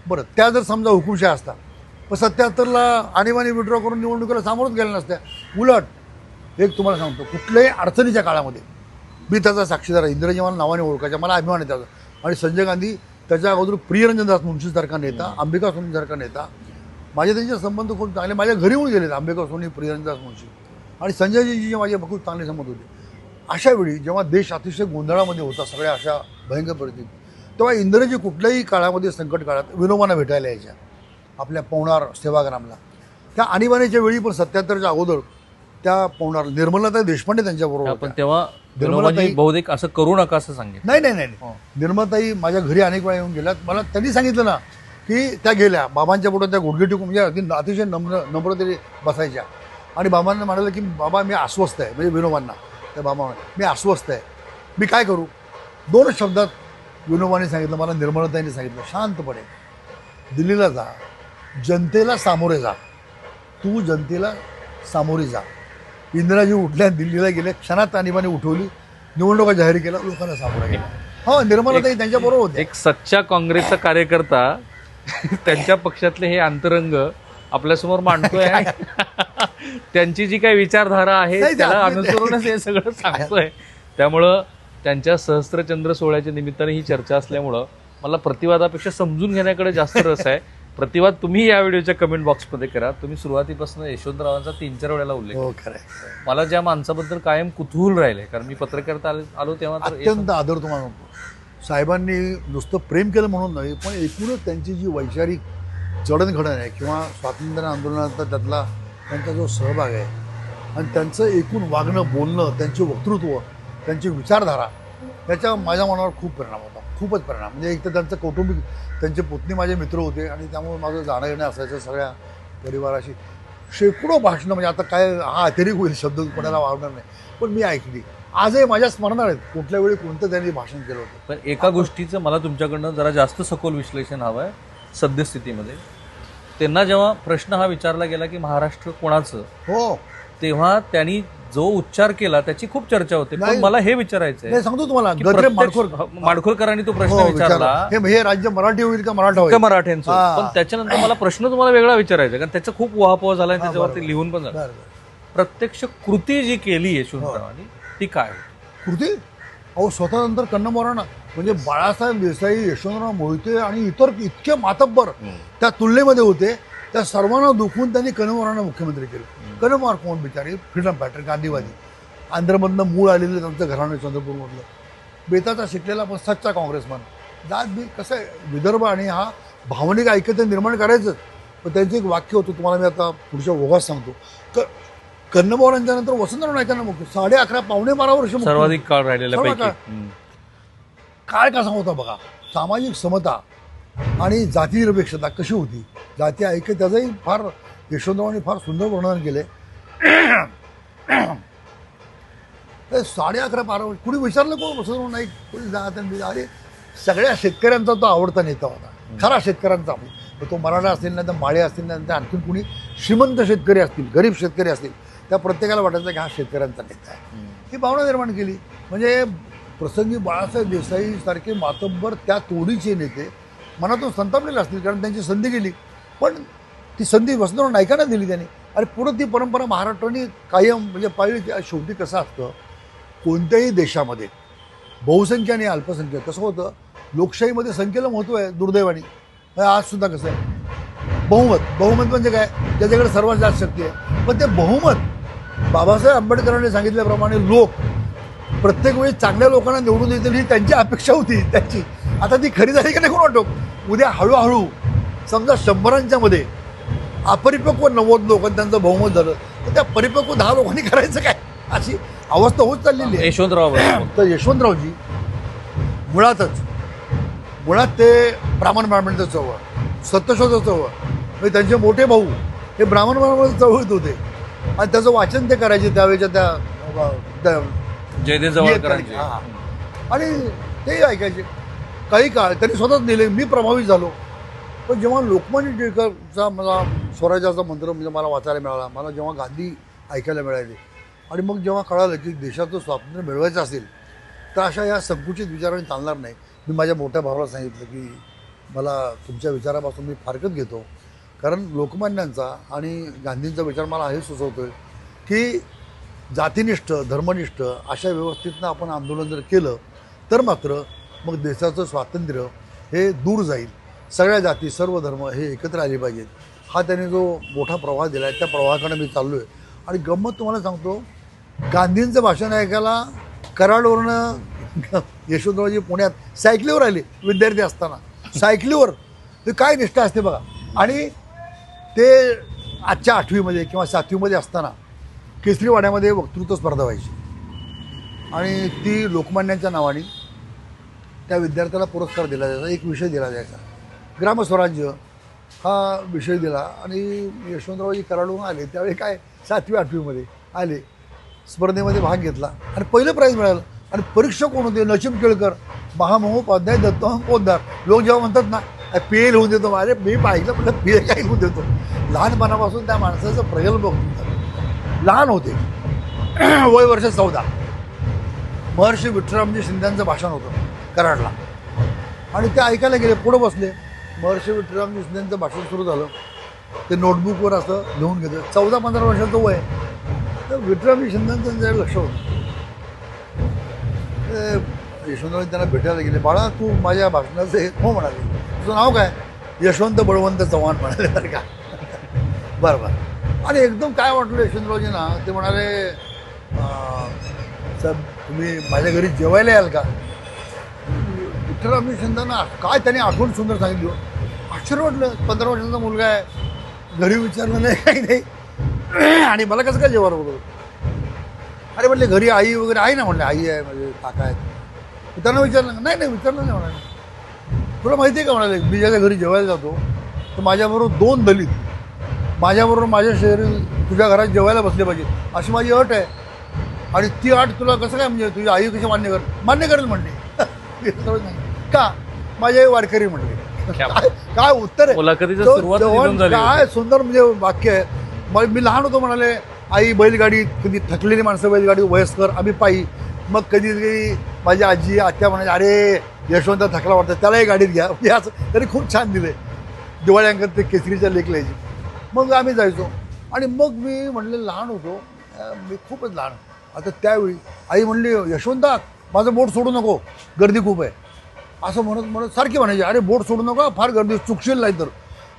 बरं, त्या जर समजा हुकुमशाही असता पण 77ला आणीबाणी विड्रॉ करून निवडणुकीला सामोरच गेल्या नसत्या. उलट एक तुम्हाला सांगतो, कुठल्याही अडचणीच्या काळामध्ये मी त्याचा साक्षीदार आहे. इंदिराजी मला नावाने ओळखायचा, मला अभिमान आहे त्याचा. आणि संजय गांधी, त्याच्या अगोदर प्रियरंजनदास मुंशीसारखा नेता, अंबिका सोनीसारखा नेता, माझे त्यांचे संबंध खूप चांगले. माझ्या घरी येऊन गेलेत अंबिका सोनी, प्रियरंजनदास मुंशी आणि संजयजी माझे खूप चांगले संबंध होते. अशा वेळी जेव्हा देश अतिशय गोंधळामध्ये होता, सगळ्या अशा भयंकर परिस्थितीत, तेव्हा इंदिराजी कुठल्याही काळामध्ये, संकट काळात विनोबांना भेटायला यायच्या आपल्या पवनार सेवाग्रामला. त्या आणीबाणीच्या वेळी पण 77च्या अगोदर त्या पवनार निर्मलाताई देशपांडे त्यांच्याबरोबर, पण तेव्हा निर्मलाताई बहुतेक असं करू नका असं सांगितलं. नाही, निर्मलाताई माझ्या घरी अनेक वेळा येऊन गेल्यात. मला त्यांनी सांगितलं ना की त्या गेल्या बाबांच्या पुढे त्या गुडघे टिकून, म्हणजे अतिशय नम्रतेने बसायच्या. आणि बाबांना म्हणालं की बाबा मी अस्वस्थ आहे, म्हणजे विनोबांना त्या बाबा मी अस्वस्थ आहे, मी काय करू. 2 शब्दात विनोबाने सांगितलं, मला निर्मलाताईंनी सांगितलं, शांतपणे दिल्लीला जा, जनतेला सामोरे जा, तू जनतेला सामोरे जा. इंदिराजी उठल्या, दिल्लीला गेल्या, क्षणात आणीबाणी उठवली, निवडणुका जाहीर केला, लोकांना सामोरे गेला. हो, निर्मलाताई त्यांच्याबरोबर होते. एक सच्चा काँग्रेसचा कार्यकर्ता त्यांच्या पक्षातले हे अंतरंग आपल्यासमोर मांडतोय, त्यांची जी काही विचारधारा आहे त्याला अनुसरूनच हे सगळं सांगतोय. त्यामुळं त्यांच्या सहस्त्रचंद्र सोहळ्याच्या निमित्ताने ही चर्चा असल्यामुळं मला प्रतिवादापेक्षा समजून घेण्याकडे जास्त रस आहे. प्रतिवाद तुम्ही या व्हिडिओच्या कमेंट बॉक्समध्ये करा. तुम्ही सुरुवातीपासून यशवंतरावांचा 3-4 वेळेला उल्लेख हो केला. खरं आहे. मला ज्या माणसाबद्दल कायम कुतूहल राहिले, कारण मी पत्रकारित आलो तेव्हा तर अत्यंत आदर तुम्हाला म्हणतो. साहेबांनी नुसतं प्रेम केलं म्हणून नाही, पण एकूणच त्यांची जी वैचारिक जडणघडण आहे किंवा स्वातंत्र्य आंदोलनाचा त्यातला त्यांचा जो सहभाग आहे आणि त्यांचं एकूण वागणं बोलणं, त्यांचे वक्तृत्व, त्यांची विचारधारा, याचा माझ्या मनावर खूप परिणाम होता. खूपच परिणाम. म्हणजे एक तर त्यांचं कौटुंबिक, त्यांचे पुतणी माझे मित्र होते आणि त्यामुळे माझं जाणं येणं असायचं सगळ्या परिवाराशी. शेकडो भाषणं, म्हणजे आता काय हा अतिरेक होईल शब्द कोणाला वावणार नाही, पण मी ऐकली. आजही माझ्या स्मरणात आहेत कुठल्या वेळी कोणतं त्यांनी भाषण केलं होतं. पण एका गोष्टीचं मला तुमच्याकडनं जरा जास्त सखोल विश्लेषण हवं आहे. सद्यस्थितीमध्ये त्यांना जेव्हा प्रश्न हा विचारला गेला की महाराष्ट्र कोणाचं, हो, तेव्हा त्यांनी जो उच्चार केला त्याची खूप चर्चा होते. पण नाही, मला हे विचारायचं नाही सांगतो तुम्हाला, की गद्रे प्रत्यक्ष माडखोलकरांनी तो प्रश्न हो, विचारला हे राज्य मराठी होईल का मराठा का होईल. मराठ्यांचं. हा. पण त्याच्यानंतर मला प्रश्न तुम्हाला वेगळा विचारायचा आहे, कारण त्याचा खूप उहापोह झाला आणि त्याच्यावरती बरोबर. लिहून पण झालं. बरं, बरं. प्रत्यक्ष कृती जी केली यशवंतरावांनी ती काय होती? कृती अहो स्वतःनंतर कन्नमोराना म्हणजे बाळासाहेब देसाई, यशवंतराव मोहिते आणि इतर इतके मातब्बर त्या तुलनेमध्ये होते. त्या सर्वांना दुखून त्यांनी कन्नमोरांना मुख्यमंत्री केलं. कन्नमोर कोण बिचारी, फ्रीडम फायटर, गांधीवादी, आंध्रमधनं मूळ आलेलं त्यांचं घराणं चंद्रपूरमधलं, बेताचा शिकलेला पण सच्चा काँग्रेसमॅन. जात बी कसं आहे, विदर्भ आणि हा भावनिक ऐक्यता निर्माण करायचं. पण त्यांचं एक वाक्य होतं, तुम्हाला मी आता पुढच्या ओघात सांगतो. कन्नमोरांच्या नंतर वसंतराव नाईकांना मुख्य 11.5 पावणे 12 वर्ष मुख्य. सर्वाधिक काळ राहिलेल्या सर्व पैकी. काळ कसा होता बघा, सामाजिक समता आणि जातीनिरपेक्षता कशी होती, जाती ऐक्य, त्याचंही फार यशवंतरावांनी फार सुंदर वर्णन केले. 11.5-12 वर्ष कुणी विचारलं कोण वसंतराव नाईक, कोणी जात अरे सगळ्या शेतकऱ्यांचा तो आवडता नेता होता, खरा शेतकऱ्यांचा. तो मराठा असतील ना तर माळे असतील ना तर आणखी कुणी श्रीमंत शेतकरी असतील, गरीब शेतकरी असतील, त्या प्रत्येकाला वाटायचं की हा शेतकऱ्यांचा नेता आहे. ही भावना निर्माण केली. म्हणजे प्रसंगी बाळासाहेब देसाई सारखे मातब्बर त्या तोडीचे नेते मनातून संतापलेले असतील, कारण त्यांची संधी गेली. पण ती संधी वसंतराव नाईकांना दिली त्यांनी आणि पुढे ती परंपरा महाराष्ट्राने कायम म्हणजे पाहिली. शेवटी कसं असतं, कोणत्याही देशामध्ये बहुसंख्या आणि अल्पसंख्या कसं होतं, लोकशाहीमध्ये संख्येला महत्त्व आहे दुर्दैवाने. आजसुद्धा कसं आहे, बहुमत म्हणजे काय, त्याच्याकडे सर्वात जास्त शक्ती आहे. पण ते बहुमत बाबासाहेब आंबेडकरांनी सांगितल्याप्रमाणे लोक प्रत्येक वेळी चांगल्या लोकांना निवडून देतील ही त्यांची अपेक्षा होती त्यांची. आता ती खरी झाली की नाही कोण वाटतो. उद्या हळूहळू समजा 100 मध्ये अपरिपक्व 90 लोक त्यांचं बहुमत झालं, तर त्या परिपक्व 10 लोकांनी करायचं काय, अशी अवस्था होत चाललेली आहे. यशवंतराव तर यशवंतरावजी मुळात ते ब्राह्मणांचं चळवळ, सत्यशोधक चळवळ, म्हणजे त्यांचे मोठे भाऊ हे ब्राह्मण चळवळीत होते आणि त्याचं वाचन ते करायचे त्यावेळेच्या त्या जयदेव जवळकरांचे. हां, आणि ते ऐकायचे. काही काळ त्यांनी स्वतःच दिले. मी प्रभावित झालो. पण जेव्हा लोकमान्य टिळकांचा मला स्वराज्याचा मंत्र म्हणजे मला वाचायला मिळाला, मला जेव्हा गांधी ऐकायला मिळाले आणि मग जेव्हा कळालं की देशाचं स्वातंत्र्य मिळवायचं असेल तर अशा या संकुचित विचारांनी चालणार नाही. मी माझ्या मोठ्या भावाला सांगितलं की मला तुमच्या विचारापासून मी फारकत घेतो, कारण लोकमान्यांचा आणि गांधींचा विचार मला हे सुचवतो आहे की जातीनिष्ठ, धर्मनिष्ठ अशा व्यवस्थेतनं आपण आंदोलन जर केलं तर मात्र मग देशाचं स्वातंत्र्य हे दूर जाईल. सगळ्या जाती, सर्व धर्म हे एकत्र आले पाहिजेत. हा त्याने जो मोठा प्रवाह दिला आहे, त्या प्रवाहाकडे मी चाललो आहे. आणि गंमत तुम्हाला सांगतो, गांधींचं भाषण ऐकायला कराडवरनं यशवंतरावजी पुण्यात सायकलीवर आले विद्यार्थी असताना. सायकलीवर ते काय निष्ठा असते बघा. आणि ते आजच्या 8वीमध्ये किंवा 7वीमध्ये असताना केसरीवाड्यामध्ये वक्तृत्व स्पर्धा व्हायची आणि ती लोकमान्यांच्या नावाने त्या विद्यार्थ्याला पुरस्कार दिला जायचा. एक विषय दिला जायचा, ग्रामस्वराज्य हा विषय दिला. आणि यशवंतरावजी कराडवरून आले त्यावेळी काय 7वी-8वीमध्ये आले, स्पर्धेमध्ये भाग घेतला आणि पहिलं प्राईज मिळालं. आणि परीक्षक कोण होते, नचिम केळकर, महामहोपाध्याय, दत्तवान पोद्दार. लोक जेव्हा म्हणतात ना पेल होऊन देतो, अरे मी पाहिलं म्हटलं पेल काय होऊन देतो. लहानपणापासून त्या माणसाचं प्रगल्भ होतं. लहान होते, वय वर्ष 14. महर्षी विठ्ठलरामजी शिंद्यांचं भाषण होतं कराडला आणि ते ऐकायला गेले. पुढं बसले, महर्षी विठ्ठलरामजी शिंद्यांचं भाषण सुरू झालं. ते नोटबुकवर असं लिहून घेतं. 14-15 वर्षाचं वय. तर विठ्ठलरामजी शिंद्यांचं लक्ष होतं. यशवंतराव त्यांना भेटायला गेले. बाळा तू माझ्या भाषणाचे हो म्हणाले. तुझं नाव काय? यशवंत बळवंत चव्हाण म्हणाले. तर का बरं बरं. आणि एकदम काय वाटलं यशवंतरावजींना, ते म्हणाले सर तुम्ही माझ्या घरी जेवायला याल का? विठ्ठलराव शिंदेना काय त्यांनी आठवण सुंदर सांगितली. आश्चर्य वाटलं. 15 वर्षाचा मुलगा आहे, घरी विचारलं नाही काही नाही, आणि मला कसं काय जेवायला बोलवलं? अरे म्हटले घरी आई वगैरे आहे ना. म्हटले आई आहे, म्हणजे काका आहेत. त्यांना विचारलं नाही नाही विचारलं नाही म्हणाले. तुला माहिती आहे का म्हणाले, मी ज्याच्या घरी जेवायला जातो तर माझ्याबरोबर 2 दलित माझ्याबरोबर माझ्या शहरी तुझ्या घरात जेवायला बसले पाहिजेत अशी माझी अट आहे. आणि ती अट तुला कसं काय, म्हणजे तुझी आई कशी मान्य करेल म्हणले. का? माझी आई वारकरी म्हणले. काय उत्तर आहे. काय सुंदर म्हणजे वाक्य आहे. मी लहान होतो म्हणाले, आई बैलगाडी, कधी थकलेली माणसं बैलगाडी, वयस्कर आम्ही पायी. मग कधी माझी आजी आत्या म्हणायची अरे यशवंत थकला वाटतं त्यालाही गाडीत घ्या. म्हणजे असं तरी खूप छान दिले. दिवाळी अंकात ते केसरीच्या लेख लिहायची. मग आम्ही जायचो. आणि मग मी म्हणले लहान होतो मी, खूपच लहान. आता त्यावेळी आई म्हणली यशवंता माझं बोट सोडू नको, गर्दी खूप आहे. असं म्हणत म्हणत सारखी म्हणायची अरे बोट सोडू नका, फार गर्दी, चुकशील नाही तर.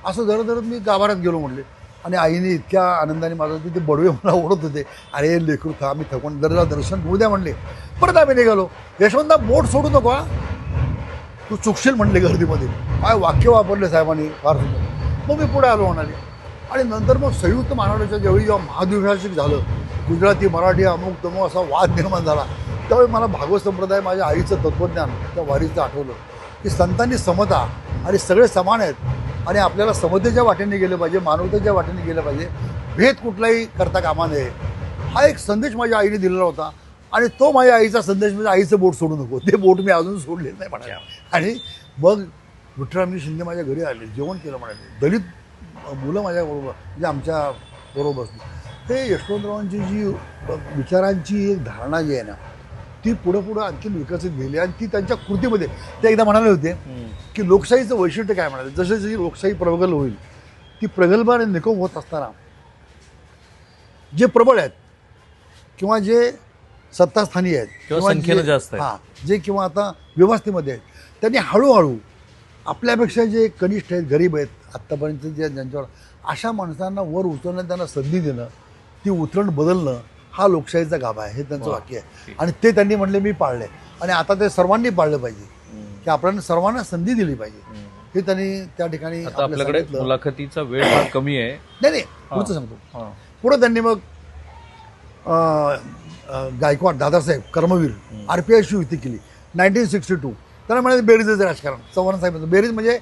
असं धरत मी गाभाऱ्यात गेलो म्हणले. आणि आईने इतक्या आनंदाने माझं तिथे बडवे मला ओढत होते. अरे लेकरू था आम्ही थकून दर्शन होऊ द्या म्हणले. परत आम्ही निघालो. यशवंता बोट सोडू नको हा, तू चुकशील म्हणले गर्दीमध्ये. काय वाक्य वापरले साहेबांनी, फार सुंदर. मग मी पुढे आलो म्हणाले. आणि नंतर मग संयुक्त महाराष्ट्राच्या जेव्हा महाद्विभाषिक झालं, गुजराती मराठी अमुक तमुक असा वाद निर्माण झाला, त्यावेळी मला भागवत संप्रदाय, माझ्या आईचं तत्त्वज्ञान त्या वारीचं आठवलं की संतांनी समता आणि सगळे समान आहेत आणि आपल्याला समतेच्या वाटेने गेलं पाहिजे, मानवतेच्या वाटेने गेलं पाहिजे, भेद कुठलाही करता कामा नये. हा एक संदेश माझ्या आईने दिलेला होता. आणि तो माझ्या आईचा संदेश म्हणजे आईचं बोट सोडू नको. ते बोट मी अजून सोडलेलं नाही म्हणाले. आणि मग विठ्ठलराव शिंदे माझ्या घरी आले, जेवण केलं म्हणाले. दलित मुलं माझ्याबरोबर म्हणजे आमच्या बरोबर बसली. हे यशवंतरावांची जी विचारांची एक धारणा जी आहे ना, ती पुढं आणखी विकसित झाली. आणि ती त्यांच्या कृतीमध्ये ते एकदा म्हणाले होते की लोकशाहीचं वैशिष्ट्य काय म्हणाले, जशी जशी लोकशाही प्रगल्भ होईल ती प्रगल्भ आणि निकोप होत असताना जे प्रबळ आहेत किंवा जे सत्तास्थानी आहेत किंवा संख्येनं जास्त आहेत, हां जे किंवा आता व्यवस्थेमध्ये आहेत, त्यांनी हळूहळू आपल्यापेक्षा जे कनिष्ठ आहेत, गरीब आहेत, आत्तापर्यंत जे ज्यांच्यावर, अशा माणसांना वर उचलणं, त्यांना संधी देणं, ती उतरण बदलणं, हा लोकशाहीचा गाभा आहे. हे त्यांचं वाक्य आहे. आणि ते त्यांनी म्हणले मी पाळले. आणि आता ते सर्वांनी पाळलं पाहिजे की आपल्याला सर्वांना संधी दिली पाहिजे. हे त्यांनी त्या ठिकाणी. आता आपल्याकडे मुलाखतीचा वेळ फार कमी आहे. नाही पुढचं सांगतो. पुढं त्यांनी मग गायकवाड दादासाहेब कर्मवीर RPIशी युती केली 1962. त्यांना म्हणाले बेरीजचं राजकारण. चव्हाण साहेबांचं बेरीज म्हणजे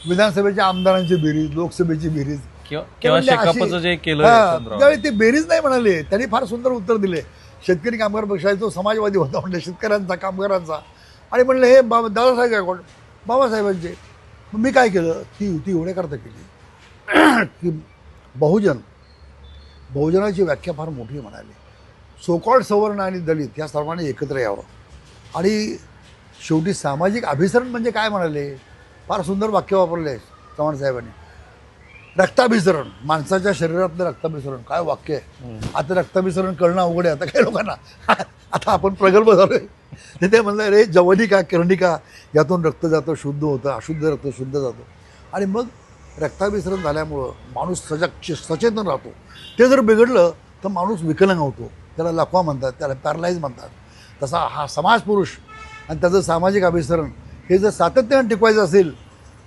विधानसभेच्या आमदारांची बेरीज, लोकसभेची बेरीज किंवा शेकापचं जे केलं त्यावेळी ते बेरीज नाही म्हणाले. त्यांनी फार सुंदर उत्तर दिले. शेतकरी कामगार पक्षाचा तो समाजवादी होता म्हणले, शेतकऱ्यांचा कामगारांचा. आणि म्हणलं हे दादासाहेब गायकवाड बाबासाहेबांचे. मग मी काय केलं, ती युती एवढ्याकरता केली की बहुजनाची व्याख्या फार मोठी म्हणाली. सोकॉल्ड सवर्ण आणि दलित या सर्वांनी एकत्र यावं. आणि शेवटी सामाजिक अभिसरण म्हणजे काय म्हणाले, फार सुंदर वाक्य वापरले चव्हाण साहेबांनी. रक्ताभिसरण, माणसाच्या शरीरातलं रक्ताभिसरण. काय वाक्य आहे. आता रक्ताभिसरण करणं अवघड आहे आता काही लोकांना. आता आपण प्रगल्भ झालोय. ते म्हणलं रे जवनिका कर्णिका यातून रक्त जातं, शुद्ध होतं, अशुद्ध रक्त शुद्ध जातं. आणि मग रक्ताभिसरण झाल्यामुळं माणूस सचेतन राहतो. ते जर बिघडलं तर माणूस विकलांग होतो. त्याला लकवा म्हणतात, त्याला पॅरलाईज म्हणतात. तसा हा समाज पुरुष आणि त्याचं सामाजिक अभिसरण हे जर सातत्यानं टिकवायचं असेल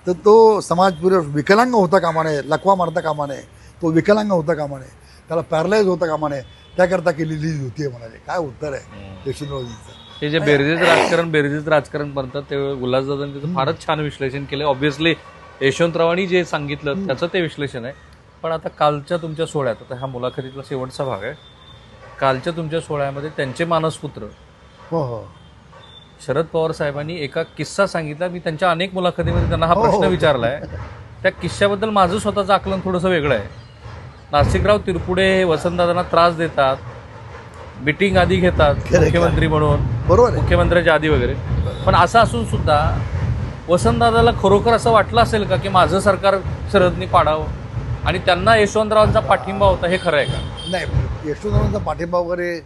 तर तो समाज पुरुष विकलांग होता कामा नये, लकवा मारता कामा नये, तो विकलांग होता कामा नये, त्याला पॅरलाईज होता कामा नये. त्याकरता केलेली युती आहे म्हणाले. काय उत्तर आहे यशवंतरावजींचं. हे जे बेरजेचं राजकारण म्हणतात ते उल्हासदादांनी त्याचं फारच छान विश्लेषण केलं. ऑब्व्हियसली यशवंतरावांनी जे सांगितलं त्याचं ते विश्लेषण आहे. पण आता कालच्या तुमच्या सोहळ्यात, आता हा मुलाखतीतला शेवटचा भाग आहे, कालच्या तुमच्या सोहळ्यामध्ये त्यांचे मानसपुत्र हो शरद पवार साहेबांनी एका किस्सा सांगितला. मी त्यांच्या अनेक मुलाखतीमध्ये त्यांना हा प्रश्न विचारलाय. त्या किस्स्याबद्दल माझं स्वतःचं आकलन थोडंसं वेगळं आहे. नाशिकराव तिरपुडे हे वसंतदादांना त्रास देतात, मिटिंग आधी घेतात मुख्यमंत्री म्हणून, बरोबर मुख्यमंत्र्याच्या आधी वगैरे. पण असं असून सुद्धा वसंतदादाला खरोखर असं वाटलं असेल का की माझं सरकार शरदनी पाडावं आणि त्यांना यशवंतरावांचा पाठिंबा होता, हे खरं आहे का? नाही, यशवंतरावांचा पाठिंबा वगैरे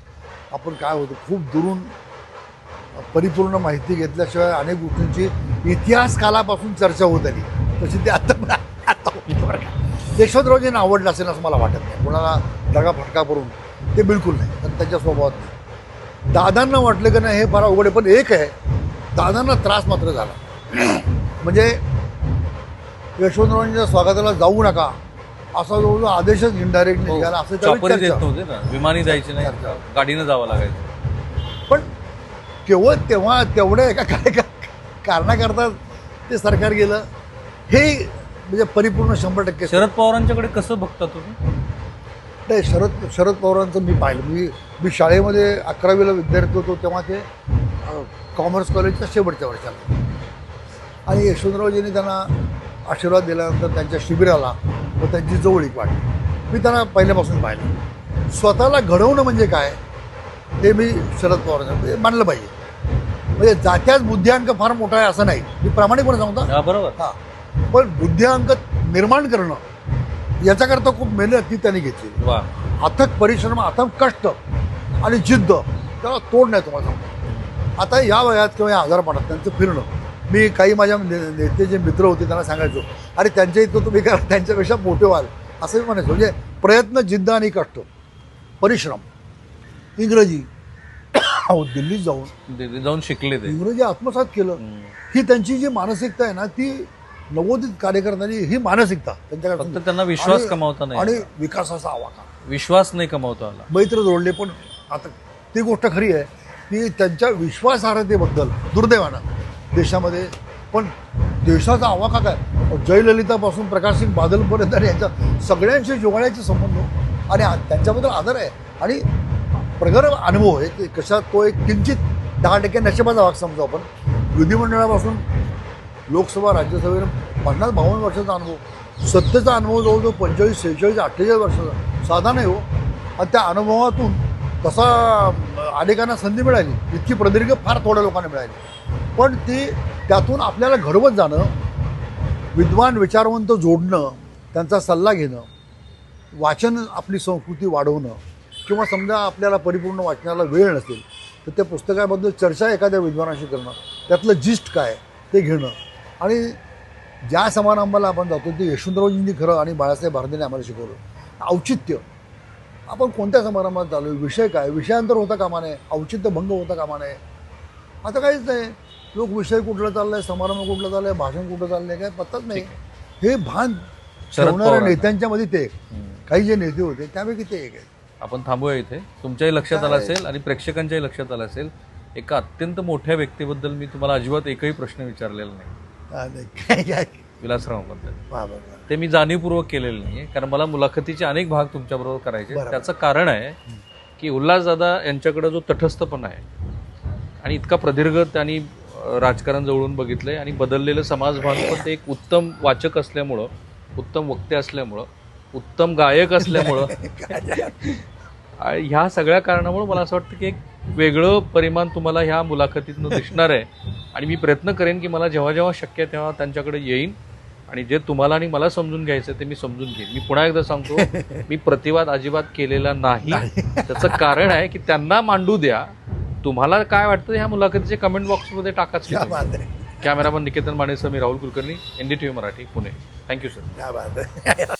आपण काय होतं, खूप दुरून परिपूर्ण माहिती घेतल्याशिवाय अनेक गोष्टींची इतिहास कालापासून चर्चा होत आली तशी ती आता होती बरं का. यशवंतरावजींना आवडलं असेल असं मला वाटत नाही. कोणाला दगाफटका करून ते बिलकुल नाही, कारण त्यांच्या स्वभावात नाही. दादांना वाटलं की नाही हे फार अवघड आहे, पण एक आहे, दादांना त्रास मात्र झाला. म्हणजे यशवंतरावांच्या स्वागताला जाऊ नका असा जवळजवळ आदेशच इनडायरेक्टली निघाला असं त्यावेळी चॉपरी देत चर्चा. नव्हते ना, विमानी जायचे नाही, गाडीनं जावं लागायचं. पण केवळ तेव्हा तेवढ्या एका कारणाकरता ते सरकार गेलं हे म्हणजे परिपूर्ण 100% शरद पवारांच्याकडे कसं बघता तुम्ही? नाही. शरद पवारांचं मी पाहिलं. मी शाळेमध्ये 11वीला विद्यार्थी होतो तेव्हा ते कॉमर्स कॉलेजच्या शेवटच्या वर्षाला, आणि यशवंतरावजींनी त्यांना आशीर्वाद दिल्यानंतर त्यांच्या शिबिराला व त्यांची जवळीक वाटली. मी त्यांना पहिल्यापासून पाहिलं. स्वतःला घडवणं म्हणजे काय ते मी शरद पवारांचं म्हणजे मानलं पाहिजे. म्हणजे जात्याच बुद्ध्यांक फार मोठा आहे असं नाही, मी प्रामाणिकपणे सांगतो. हा, बरोबर. हां, पण बुद्ध्यांक निर्माण करणं याच्याकरता खूप मेहनत ती त्यांनी घेतली. वा. अथक परिश्रम, अथक कष्ट आणि जिद्द, त्याला तोड नाही तुम्हाला सांगतो. आता या वयात किंवा या आजारपणात त्यांचं फिरणं, मी काही माझ्या नेते जे मित्र होते त्यांना सांगायचो, अरे त्यांच्या इथं तुम्ही करा, त्यांच्यापेक्षा मोठे व्हाल असं मी म्हणायचो. म्हणजे प्रयत्न, जिद्द आणि कष्ट, परिश्रम. इंग्रजी दिल्लीत जाऊन शिकले ते. इंग्रजी आत्मसात केलं. ही त्यांची जी मानसिकता आहे ना, ती नवोदित कार्यकर्त्यांनी ही मानसिकता त्यांच्याकडे, फक्त त्यांना विश्वास कमावता नाही, आणि विकासाचा आवाका, विश्वास नाही कमावता आला. मैत्र जोडले. पण आता ती गोष्ट खरी आहे की त्यांच्या विश्वासार्हतेबद्दल दुर्दैवानं देशामध्ये, पण देशाचा आवाका काय, जयललितापासून प्रकाशसिंग बादलपर्यंत आणि यांच्या सगळ्यांशी जिव्हाळ्याचे संबंध, आणि त्यांच्याबद्दल आदर आहे आणि प्रगल्भ अनुभव आहे की कशा तो एक किंचित 10% नशिबाचा भाग समजू आपण. विधिमंडळापासून लोकसभा, राज्यसभेनं 50-52 वर्षाचा अनुभव, सत्तेचा अनुभव जवळजवळ 45, 46, 48 वर्षाचा, साधा नाही हो. आणि त्या अनुभवातून तसा अनेकांना संधी मिळाली, इतकी प्रदीर्घ फार थोड्या लोकांना मिळाली, पण ती त्यातून आपल्याला घडवत जाणं, विद्वान विचारवंत जोडणं, त्यांचा सल्ला घेणं, वाचन, आपली संस्कृती वाढवणं, किंवा समजा आपल्याला परिपूर्ण वाचनाला वेळ नसेल तर त्या पुस्तकाबद्दल चर्चा एखाद्या विद्वानाशी करणं, त्यातलं जिस्ट काय ते घेणं. आणि ज्या समारंभाला आपण जातो ते यशवंतरावजींनी खरं आणि बाळासाहेब भारतीने आम्हाला शिकवलं. औचित्य, आपण कोणत्या समारंभात चालू आहे, विषय काय, विषयांतर होता कामा नये, औचित्य भंग होता कामा नये. आता काहीच नाही, लोक विषय कुठला चाललाय, समारंभ कुठला चाललाय, भाषण कुठलं चाललंय, काय पत्ताच नाही. हे भान ठेवणाऱ्या नेत्यांच्या मध्ये ते काही जे नेते होते त्यापैकी ते एक आहे. आपण थांबूया इथे. तुमच्याही लक्षात आलं असेल आणि प्रेक्षकांच्याही लक्षात आलं असेल, एका अत्यंत मोठ्या व्यक्तीबद्दल मी तुम्हाला अजिबात एकही प्रश्न विचारलेला नाही, विलासरावांबद्दल. ते मी जाणीवपूर्वक केलेलं नाही, कारण मला मुलाखतीचे अनेक भाग तुमच्याबरोबर करायचे. त्याचं कारण आहे की उल्हासदादा यांच्याकडे जो तटस्थपणा आहे आणि इतका प्रदीर्घ त्यांनी राजकारण जवळून बघितलंय आणि बदललेलं समाजभान, पण ते एक उत्तम वाचक असल्यामुळं, उत्तम वक्ते असल्यामुळं, उत्तम गायक असल्यामुळं, ह्या सगळ्या कारणामुळे मला असं वाटतं की एक वेगळं परिमाण तुम्हाला ह्या मुलाखतीतनं दिसणार आहे. आणि मी प्रयत्न करेन की मला जेव्हा जेव्हा शक्य आहे तेव्हा त्यांच्याकडे येईन आणि जे तुम्हाला आणि मला समजून घ्यायचं ते मी समजून घेईन. मी पुन्हा एकदा सांगतो, मी प्रतिवाद अजिबात केलेला नाही. त्याचं कारण आहे की त्यांना मांडू द्या. तुम्हाला काय वाटतं ह्या मुलाखतीचे कमेंट बॉक्समध्ये टाकाच. कॅमेरामन निकेतन मानेसह मी Rahul Kulkarni, NDTV Marathi, Pune. Thank you sir.